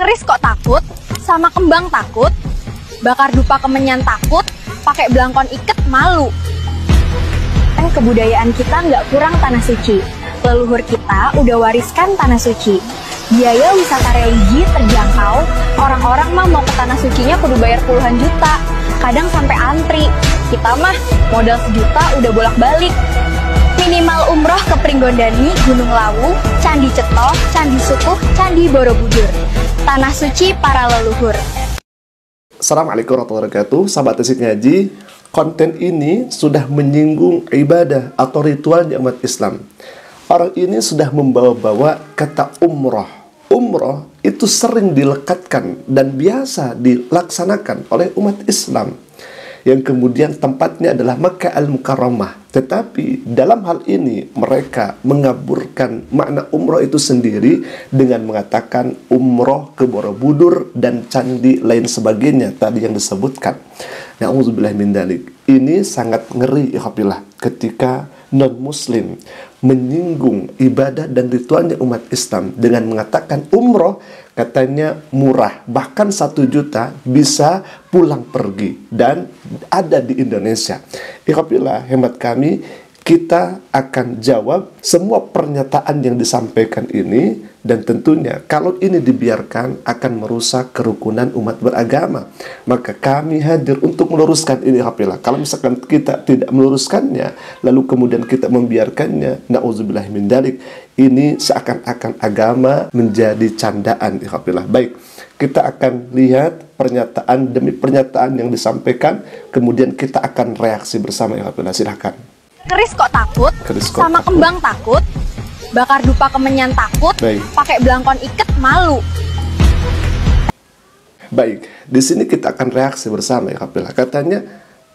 Keris kok takut, sama kembang takut, bakar dupa kemenyan takut, pakai belangkon iket malu. Kan kebudayaan kita nggak kurang tanah suci. Leluhur kita udah wariskan tanah suci. Biaya wisata religi terjangkau, orang-orang mah mau ke tanah sucinya kudu bayar puluhan juta. Kadang sampai antri. Kita mah modal sejuta udah bolak-balik. Minimal umroh ke Pringgondani, Gunung Lawu, Candi Cetoh, Candi Sukuh, Candi Borobudur. Tanah suci para leluhur. Assalamualaikum warahmatullahi wabarakatuh. Sahabat Asik Ngaji, konten ini sudah menyinggung ibadah atau ritualnya umat Islam. Orang ini sudah membawa-bawa kata umroh. Umroh itu sering dilekatkan dan biasa dilaksanakan oleh umat Islam, yang kemudian tempatnya adalah Makkah Al-Mukarramah. Tetapi dalam hal ini mereka mengaburkan makna umroh itu sendiri dengan mengatakan umroh ke Borobudur dan candi lain sebagainya tadi yang disebutkan. Na'udzubillah min dzalik. Ini sangat ngeri ikhwillah ketika non-muslim menyinggung ibadah dan ritualnya umat Islam dengan mengatakan umroh katanya murah, bahkan 1 juta bisa pulang pergi dan ada di Indonesia. Ikhwillah, hemat kami, kita akan jawab semua pernyataan yang disampaikan ini, dan tentunya kalau ini dibiarkan akan merusak kerukunan umat beragama. Maka kami hadir untuk meluruskan ini. Kalau misalkan kita tidak meluruskannya lalu kemudian kita membiarkannya, na'udzubillah min dzalik, ini seakan-akan agama menjadi candaan. Baik, kita akan lihat pernyataan demi pernyataan yang disampaikan, kemudian kita akan reaksi bersama. Silahkan. Keris kok takut, sama kembang takut, bakar dupa kemenyan takut, pakai belangkon iket malu. Baik, di sini kita akan reaksi bersama ya. Katanya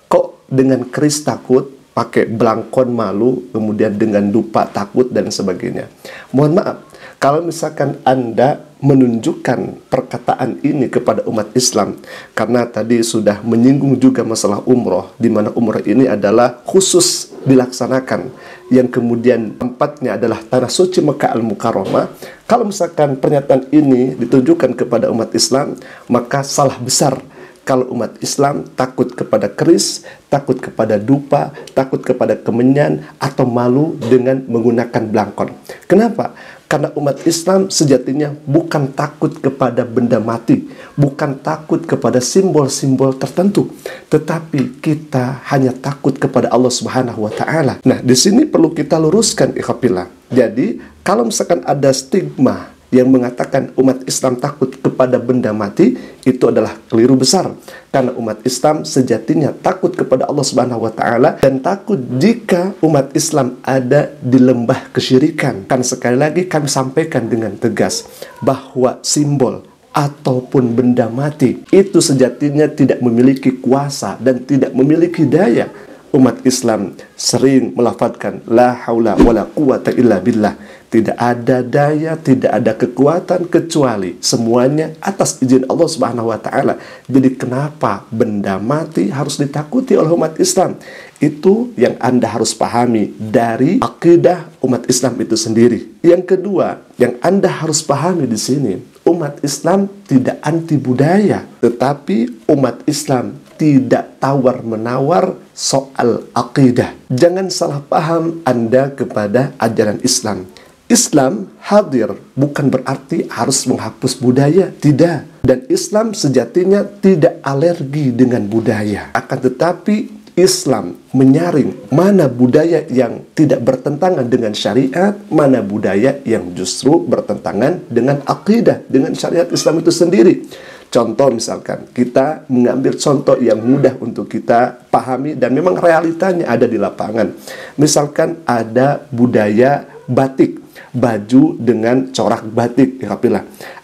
kok dengan keris takut, pakai belangkon malu, kemudian dengan dupa takut dan sebagainya. Mohon maaf, kalau misalkan Anda menunjukkan perkataan ini kepada umat Islam, karena tadi sudah menyinggung juga masalah umroh, di mana umroh ini adalah khusus dilaksanakan, yang kemudian tempatnya adalah tanah suci Makkah Al-Mukarramah. Kalau misalkan pernyataan ini ditujukan kepada umat Islam, maka salah besar kalau umat Islam takut kepada keris, takut kepada dupa, takut kepada kemenyan, atau malu dengan menggunakan belangkon. Kenapa? Karena umat Islam sejatinya bukan takut kepada benda mati, bukan takut kepada simbol-simbol tertentu, tetapi kita hanya takut kepada Allah Subhanahu wa Ta'ala. Nah, di sini perlu kita luruskan ikhwillah. Jadi, kalau misalkan ada stigma yang mengatakan umat Islam takut kepada benda mati, itu adalah keliru besar. Karena umat Islam sejatinya takut kepada Allah Subhanahu wa Ta'ala, dan takut jika umat Islam ada di lembah kesyirikan. Kan sekali lagi kami sampaikan dengan tegas bahwa simbol ataupun benda mati itu sejatinya tidak memiliki kuasa dan tidak memiliki daya. Umat Islam sering melafadzkan la haula wala quwata illa billah. Tidak ada daya, tidak ada kekuatan kecuali semuanya atas izin Allah Subhanahu wa Ta'ala. Jadi kenapa benda mati harus ditakuti oleh umat Islam? Itu yang Anda harus pahami dari akidah umat Islam itu sendiri. Yang kedua, yang Anda harus pahami di sini, umat Islam tidak anti budaya, tetapi umat Islam tidak tawar-menawar soal akidah. Jangan salah paham Anda kepada ajaran Islam. Islam hadir bukan berarti harus menghapus budaya, tidak. Dan Islam sejatinya tidak alergi dengan budaya. Akan tetapi Islam menyaring mana budaya yang tidak bertentangan dengan syariat, mana budaya yang justru bertentangan dengan akidah, dengan syariat Islam itu sendiri. Contoh misalkan, kita mengambil contoh yang mudah untuk kita pahami dan memang realitanya ada di lapangan. Misalkan ada budaya batik, baju dengan corak batik,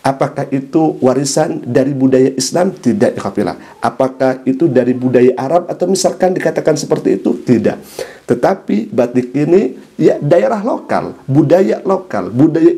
apakah itu warisan dari budaya Islam? Tidak, apakah itu dari budaya Arab atau misalkan dikatakan seperti itu? Tidak. Tetapi batik ini ya daerah lokal, budaya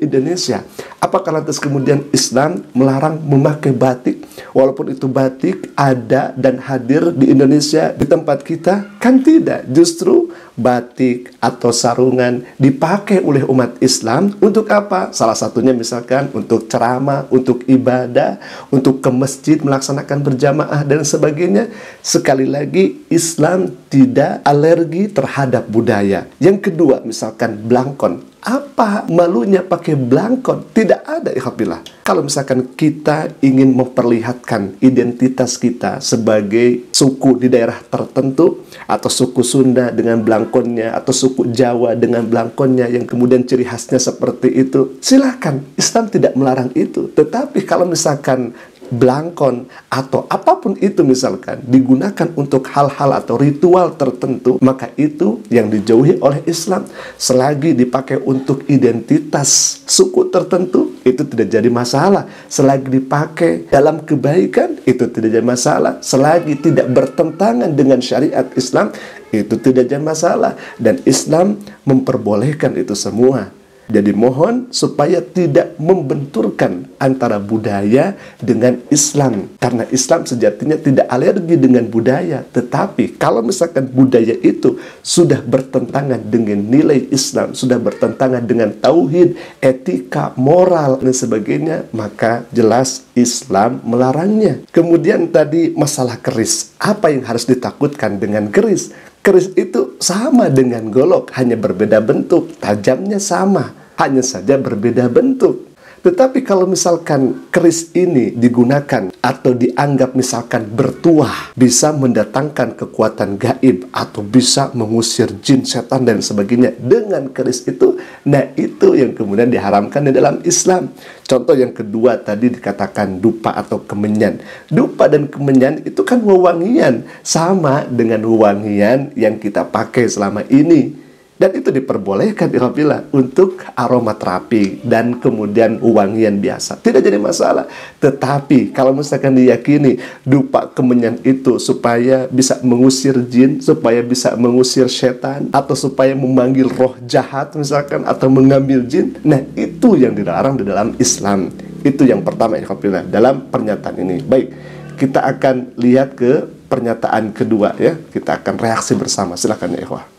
Indonesia. Apakah lantas kemudian Islam melarang memakai batik? Walaupun itu batik ada dan hadir di Indonesia, di tempat kita? Kan tidak. Justru batik atau sarungan dipakai oleh umat Islam untuk apa? Salah satunya misalkan untuk ceramah, untuk ibadah, untuk ke masjid melaksanakan berjamaah dan sebagainya. Sekali lagi, Islam tidak alergi terhadap budaya. Yang kedua, misalkan belangkon. Apa malunya pakai belangkon? Tidak ada, ikhwatillah. Kalau misalkan kita ingin memperlihatkan identitas kita sebagai suku di daerah tertentu, atau suku Sunda dengan belangkonnya, atau suku Jawa dengan belangkonnya yang kemudian ciri khasnya seperti itu, silakan. Islam tidak melarang itu. Tetapi kalau misalkan belangkon atau apapun itu misalkan digunakan untuk hal-hal atau ritual tertentu, maka itu yang dijauhi oleh Islam. Selagi dipakai untuk identitas suku tertentu, itu tidak jadi masalah. Selagi dipakai dalam kebaikan, itu tidak jadi masalah. Selagi tidak bertentangan dengan syariat Islam, itu tidak jadi masalah. Dan Islam memperbolehkan itu semua. Jadi mohon supaya tidak membenturkan antara budaya dengan Islam. Karena Islam sejatinya tidak alergi dengan budaya. Tetapi kalau misalkan budaya itu sudah bertentangan dengan nilai Islam, sudah bertentangan dengan tauhid, etika, moral, dan sebagainya, maka jelas Islam melarangnya. Kemudian tadi masalah keris. Apa yang harus ditakutkan dengan keris? Keris itu sama dengan golok, hanya berbeda bentuk, tajamnya sama, hanya saja berbeda bentuk. Tetapi kalau misalkan keris ini digunakan atau dianggap misalkan bertuah, bisa mendatangkan kekuatan gaib atau bisa mengusir jin, setan, dan sebagainya dengan keris itu, nah itu yang kemudian diharamkan di dalam Islam. Contoh yang kedua tadi dikatakan dupa atau kemenyan. Dupa dan kemenyan itu kan wewangian, sama dengan wewangian yang kita pakai selama ini. Dan itu diperbolehkan apabila untuk aromaterapi dan kemudian wangian biasa. Tidak jadi masalah. Tetapi kalau misalkan diyakini dupa kemenyan itu supaya bisa mengusir jin, supaya bisa mengusir setan, atau supaya memanggil roh jahat misalkan, atau mengambil jin, nah itu yang dilarang di dalam Islam. Itu yang pertama apabila dalam pernyataan ini. Baik, kita akan lihat ke pernyataan kedua ya. Kita akan reaksi bersama. Silakan ya ikhwah.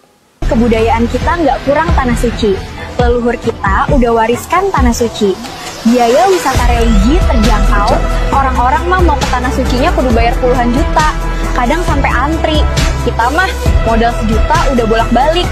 Kebudayaan kita nggak kurang tanah suci. Leluhur kita udah wariskan tanah suci. Biaya wisata religi terjangkau. Orang-orang mah mau ke tanah sucinya kudu bayar puluhan juta. Kadang sampai antri. Kita mah modal sejuta udah bolak-balik.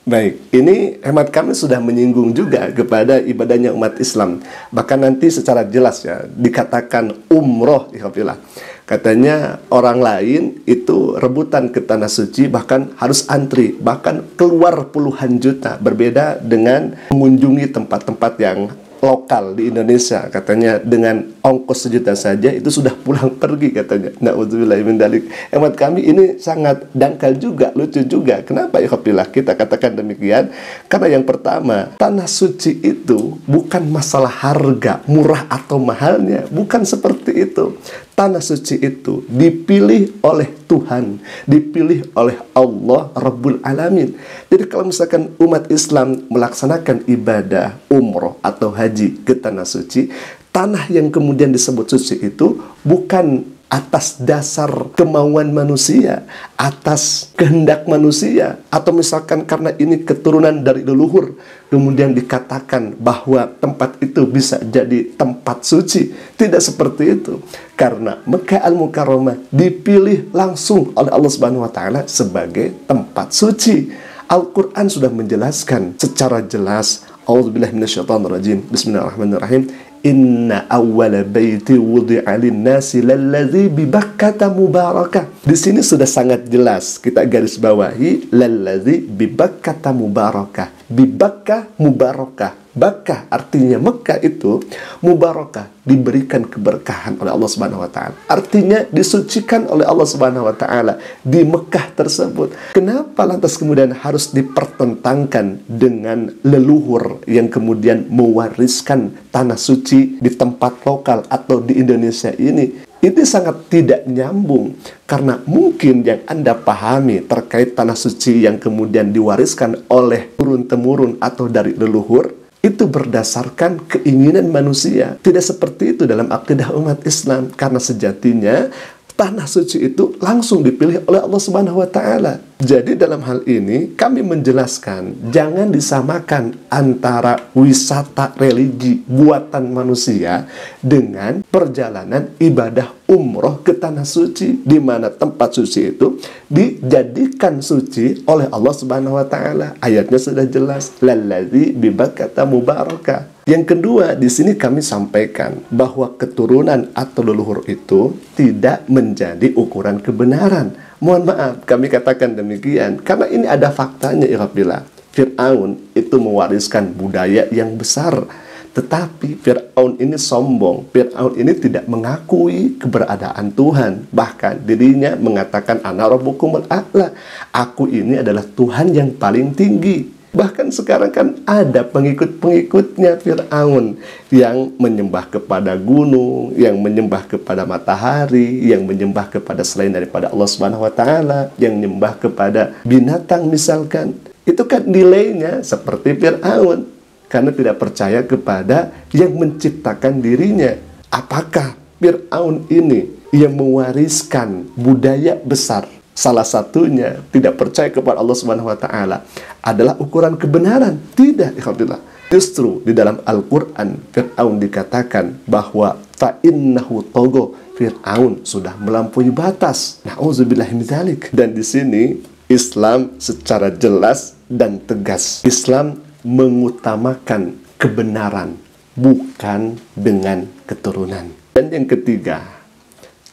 Baik, ini hemat kami sudah menyinggung juga kepada ibadahnya umat Islam. Bahkan nanti secara jelas ya dikatakan umroh, ikhwafillah. Katanya orang lain itu rebutan ke tanah suci bahkan harus antri, bahkan keluar puluhan juta. Berbeda dengan mengunjungi tempat-tempat yang lokal di Indonesia, katanya dengan ongkos sejuta saja itu sudah pulang pergi katanya. Na'udzubillah min dzalik. Hemat kami ini sangat dangkal juga, lucu juga. Kenapa ya kita katakan demikian? Karena yang pertama, tanah suci itu bukan masalah harga, murah atau mahalnya, bukan seperti itu. Tanah suci itu dipilih oleh Tuhan, dipilih oleh Allah Rabbul Alamin. Jadi kalau misalkan umat Islam melaksanakan ibadah umroh atau haji ke tanah suci, tanah yang kemudian disebut suci itu bukan atas dasar kemauan manusia, atas kehendak manusia, atau misalkan karena ini keturunan dari leluhur, kemudian dikatakan bahwa tempat itu bisa jadi tempat suci. Tidak seperti itu. Karena Mekah Al-Mukarramah dipilih langsung oleh Allah Subhanahu wa taala sebagai tempat suci. Al-Qur'an sudah menjelaskan secara jelas. A'udzubillahi minasyaitonirrajim. Bismillahirrahmanirrahim. Inna awwala baiti wudi'a lin-nasi lalladzi bi Bakkah mubarakah. Di sini sudah sangat jelas kita garis bawahi lalladzi bi Bakkah mubarakah. Bi Bakkah mubarakah. Bakkah artinya Mekah itu mubarakah, diberikan keberkahan oleh Allah Subhanahu wa taala. Artinya disucikan oleh Allah Subhanahu wa taala di Mekah tersebut. Kenapa lantas kemudian harus dipertentangkan dengan leluhur yang kemudian mewariskan tanah suci di tempat lokal atau di Indonesia ini? Ini sangat tidak nyambung, karena mungkin yang Anda pahami terkait tanah suci yang kemudian diwariskan oleh turun-temurun atau dari leluhur itu berdasarkan keinginan manusia. Tidak seperti itu dalam akidah umat Islam, karena sejatinya tanah suci itu langsung dipilih oleh Allah Subhanahu wa Ta'ala. Jadi dalam hal ini kami menjelaskan jangan disamakan antara wisata religi buatan manusia dengan perjalanan ibadah umroh ke tanah suci, di mana tempat suci itu dijadikan suci oleh Allah Subhanahu wa Ta'ala. Ayatnya sudah jelas, lalladzi bibakkata mubaraka. Yang kedua, di sini kami sampaikan bahwa keturunan atau leluhur itu tidak menjadi ukuran kebenaran. Mohon maaf, kami katakan demikian karena ini ada faktanya, ikhwafillah. Fir'aun itu mewariskan budaya yang besar, tetapi Fir'aun ini sombong. Fir'aun ini tidak mengakui keberadaan Tuhan. Bahkan dirinya mengatakan ana rabbukumul a'la. Aku ini adalah Tuhan yang paling tinggi. Bahkan sekarang kan ada pengikut-pengikutnya Fir'aun yang menyembah kepada gunung, yang menyembah kepada matahari, yang menyembah kepada selain daripada Allah Subhanahu wa Ta'ala, yang menyembah kepada binatang misalkan. Itu kan nilainya seperti Fir'aun, karena tidak percaya kepada yang menciptakan dirinya. Apakah Fir'aun ini yang mewariskan budaya besar? Salah satunya tidak percaya kepada Allah Subhanahu wa Ta'ala adalah ukuran kebenaran. Tidak, ikhwatillah. Justru di dalam Al-Quran Fir'aun dikatakan bahwa fa'innahu togo, Fir'aun sudah melampaui batas. Na'udzubillahi min dzalik. Dan di sini Islam secara jelas dan tegas, Islam mengutamakan kebenaran, bukan dengan keturunan. Dan yang ketiga,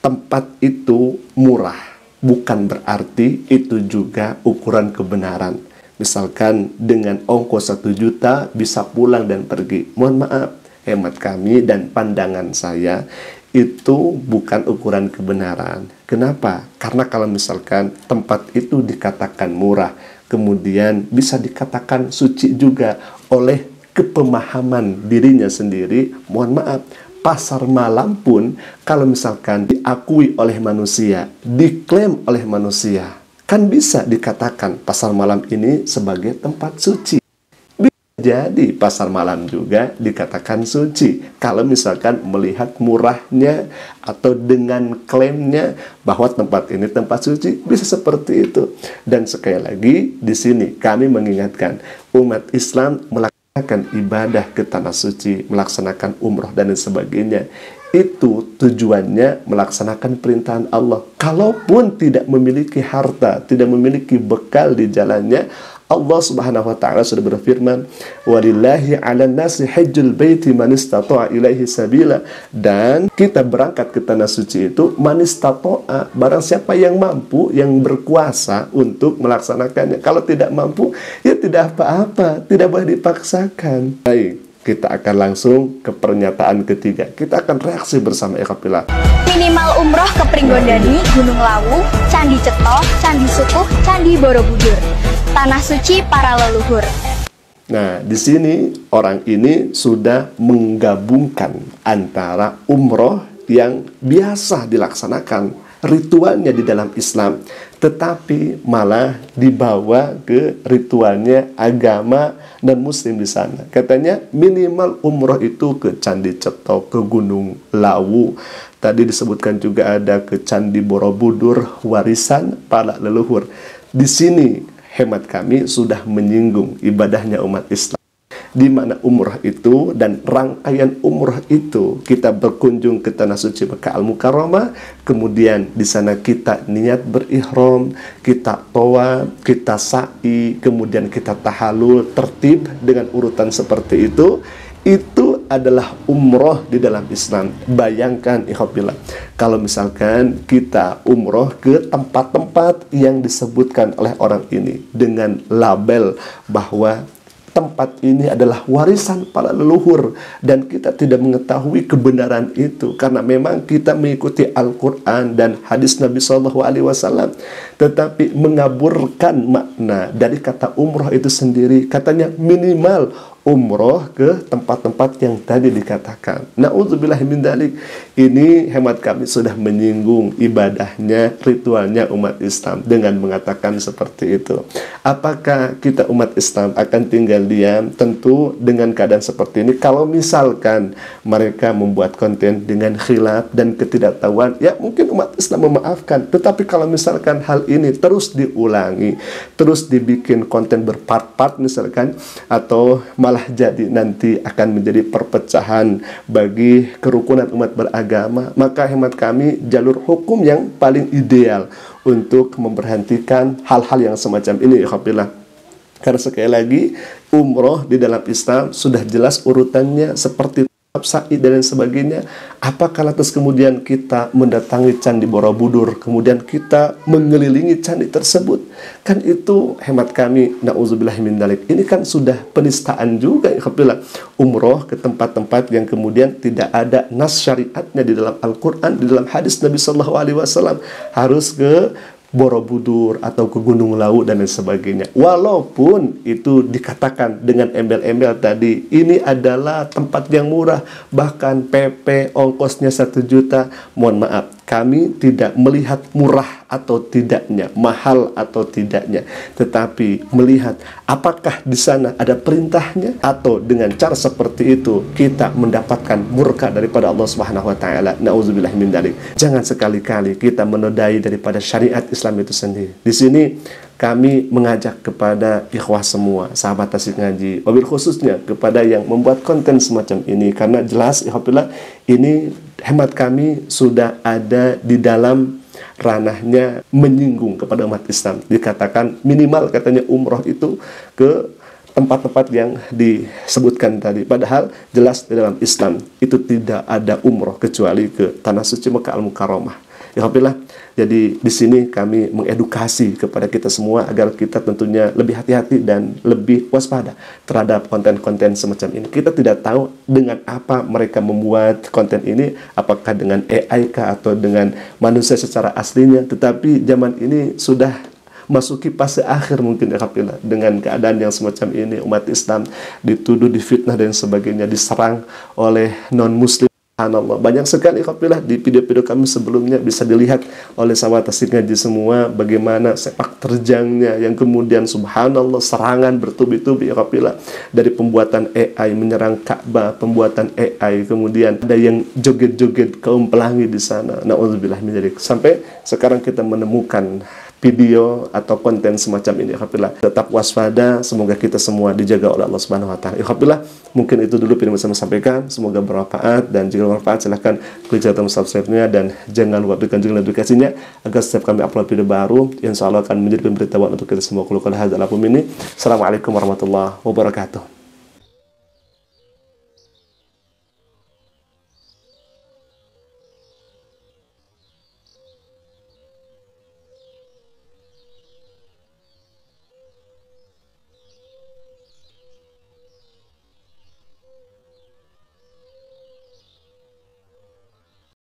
tempat itu murah, bukan berarti itu juga ukuran kebenaran. Misalkan dengan ongkos 1 juta bisa pulang dan pergi. Mohon maaf, hemat kami dan pandangan saya, itu bukan ukuran kebenaran. Kenapa? Karena kalau misalkan tempat itu dikatakan murah, kemudian bisa dikatakan suci juga oleh kepemahaman dirinya sendiri, mohon maaf, pasar malam pun kalau misalkan diakui oleh manusia, diklaim oleh manusia, kan bisa dikatakan pasar malam ini sebagai tempat suci. Bisa jadi pasar malam juga dikatakan suci kalau misalkan melihat murahnya atau dengan klaimnya bahwa tempat ini tempat suci, bisa seperti itu. Dan sekali lagi di sini kami mengingatkan umat Islam melakukan ibadah ke tanah suci, melaksanakan umroh dan sebagainya, itu tujuannya melaksanakan perintahan Allah. Kalaupun tidak memiliki harta, tidak memiliki bekal di jalannya, Allah Subhanahu wa Ta'ala sudah berfirman, walillahi 'alan nasi hajjul baiti man istata'a ilaihi sabila. Dan kita berangkat ke tanah suci itu man istata'a, barang siapa yang mampu, yang berkuasa untuk melaksanakannya. Kalau tidak mampu, ya tidak apa-apa, tidak boleh dipaksakan. Baik, kita akan langsung ke pernyataan ketiga. Kita akan reaksi bersama, ikhwafillah. Minimal umroh ke Pringgondani, Gunung Lawu, Candi Ceto, Candi Sukuh, Candi Borobudur. Tanah suci para leluhur. Nah, di sini orang ini sudah menggabungkan antara umroh yang biasa dilaksanakan, ritualnya di dalam Islam, tetapi malah dibawa ke ritualnya agama dan muslim di sana. Katanya minimal umroh itu ke Candi Ceto, ke Gunung Lawu. Tadi disebutkan juga ada ke Candi Borobudur, warisan para leluhur. Di sini hemat kami sudah menyinggung ibadahnya umat Islam, di mana umrah itu dan rangkaian umrah itu kita berkunjung ke tanah suci Mekah Al-Mukarramah, kemudian di sana kita niat berihram, kita tawaf, kita sa'i, kemudian kita tahalul, tertib dengan urutan seperti itu adalah umroh di dalam Islam. Bayangkan, ikhwafillah, kalau misalkan kita umroh ke tempat-tempat yang disebutkan oleh orang ini dengan label bahwa tempat ini adalah warisan para leluhur, dan kita tidak mengetahui kebenaran itu karena memang kita mengikuti Al-Quran dan hadis Nabi SAW, tetapi mengaburkan makna dari kata umroh itu sendiri. Katanya minimal umroh ke tempat-tempat yang tadi dikatakan. Na'udzubillah min dzalik. Ini hemat kami sudah menyinggung ibadahnya, ritualnya umat Islam dengan mengatakan seperti itu. Apakah kita umat Islam akan tinggal diam? Tentu dengan keadaan seperti ini, kalau misalkan mereka membuat konten dengan khilaf dan ketidaktahuan, ya mungkin umat Islam memaafkan. Tetapi kalau misalkan hal ini terus diulangi, terus dibikin konten berpart-part misalkan, atau malah jadi nanti akan menjadi perpecahan bagi kerukunan umat beragama, maka hemat kami jalur hukum yang paling ideal untuk memberhentikan hal-hal yang semacam ini, ikhwafillah. Karena sekali lagi, umroh di dalam Islam sudah jelas urutannya seperti sa'i dan lain sebagainya. Apakah lantas kemudian kita mendatangi Candi Borobudur, kemudian kita mengelilingi candi tersebut? Kan itu hemat kami, na'udzubillah min dzalik. Ini kan sudah penistaan juga, ikhwafillah. Umroh ke tempat-tempat yang kemudian tidak ada nas syariatnya di dalam Al-Quran, di dalam hadis Nabi Sallallahu Alaihi Wasallam. Harus ke Borobudur atau ke Gunung Lawu dan lain sebagainya. Walaupun itu dikatakan dengan embel-embel tadi, ini adalah tempat yang murah, bahkan PP ongkosnya 1 juta. Mohon maaf, kami tidak melihat murah atau tidaknya, mahal atau tidaknya, tetapi melihat apakah di sana ada perintahnya, atau dengan cara seperti itu kita mendapatkan murka daripada Allah Subhanahu wa taala. Nauzubillah min dzalik. Jangan sekali-kali kita menodai daripada syariat Islam itu sendiri. Di sini kami mengajak kepada ikhwah semua, sahabat Tasik Ngaji, wabil khususnya kepada yang membuat konten semacam ini, karena jelas ikhwafillah ini hemat kami sudah ada di dalam ranahnya menyinggung kepada umat Islam. Dikatakan minimal katanya umroh itu ke tempat-tempat yang disebutkan tadi. Padahal jelas di dalam Islam itu tidak ada umroh kecuali ke Tanah Suci Mekah Al-Mukarramah. Alhamdulillah. Jadi di sini kami mengedukasi kepada kita semua agar kita tentunya lebih hati-hati dan lebih waspada terhadap konten-konten semacam ini. Kita tidak tahu dengan apa mereka membuat konten ini, apakah dengan AI kah atau dengan manusia secara aslinya. Tetapi zaman ini sudah masuki fase akhir mungkin, alhamdulillah, dengan keadaan yang semacam ini. Umat Islam dituduh, difitnah dan sebagainya, diserang oleh non-muslim. Subhanallah, banyak sekali alhamdulillah di video-video kami sebelumnya bisa dilihat oleh sahabat Tasik Ngaji semua bagaimana sepak terjangnya yang kemudian subhanallah serangan bertubi-tubi alhamdulillah, dari pembuatan AI menyerang Ka'bah, pembuatan AI, kemudian ada yang joget-joget kaum pelangi di sana. Nauzubillah min dzalik. Sampai sekarang kita menemukan video atau konten semacam ini. Alhamdulillah, tetap waspada, semoga kita semua dijaga oleh Allah Subhanahu wa taala. Alhamdulillah, mungkin itu dulu video yang saya sampaikan, semoga bermanfaat, dan jika bermanfaat silahkan klik tombol subscribe-nya dan jangan lupa berikan juga notifikasinya agar setiap kami upload video baru insya Allah akan menjadi pemberitahuan untuk kita semua. Assalamualaikum warahmatullahi wabarakatuh.